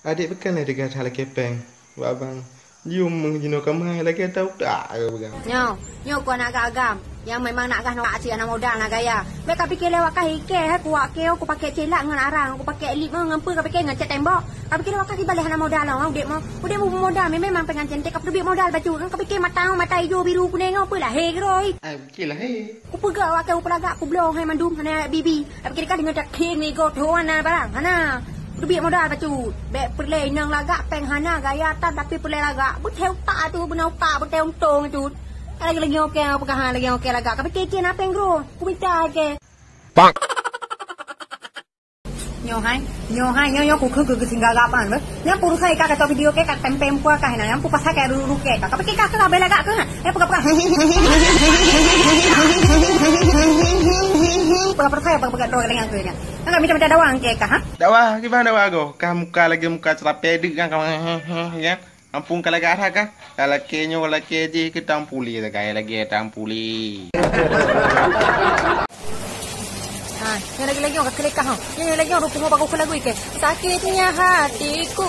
Adik pekan ada kata lagi peng. Abang. Jom mengjino kamai lagi tahu tak ke pegang. Nyo kau nak agam. Yang memang nak gah nak asyik anak modal nak gaya. Mereka fikir lewat kah hike ha kuat ke aku pakai celak dengan arang, aku pakai elip ngampu kau fikir ngecat tembok. Kau fikir lewat kah balik anak modal lah udek mau. Udek mau modal memang pengen cantik kau duit modal baju kan kau fikir mata hijau biru kuning apa lah he groi. Fikirlah he. Aku pegak wak aku pelagak aku blong hai mandum hana bibi. Aku fikir kah dengan dak king ni go tuana barang. Hana duit modal baju. Bek perlai nang lagak peng hana gaya tan tapi perlai lagak. Betel tak tu benau tak betel untung tu. Lagi okey apa kah lagi okey lagak. Kau fikir apa yang gro? Aku minta ke. Pak. Nyo ku singgah gapan be. Yang puru sai ka kata video ke kat tempem ku ka hina yang pu pasal ka ru ke. Kau fikir ka ka bela gak ke? Pura-pura. Pura-pura saya pakai doa dengan aku ni. Enggak minta dawang ke ka ha? Dakwah gimana dakwah go? Kamu muka cerap pedek kan kamu ya. Ampun kalau arah kan? Kalau kenyo kalau keji kita tampuli tak lagi tampuli. Yang lagi orang kelekah ha. Yang lagi orang rupanya bagus lagu ke. Sakitnya hatiku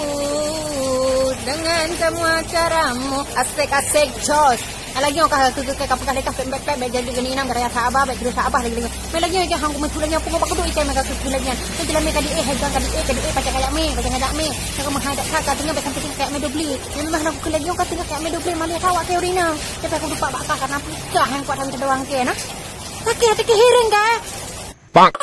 dengan semua caramu asik jos. Lagi orang tu ke kapal kelekah pek jadi gini enam gaya sahabat baik kira sahabat lagi. Lagi hang mesulanya pun bagus tu ikan mereka susulanya. Jadi mereka di kadi pakai kayak me, pakai hadak me. Kalau menghadap kakak tengah sampai kayak me dobli. Yang memang aku lagi orang tengah kayak me dobli malah tahu ke urina. Tapi aku lupa bakar karena pisah yang kuat hantar doang ke nah. Sakit hati hiring dah. Pak.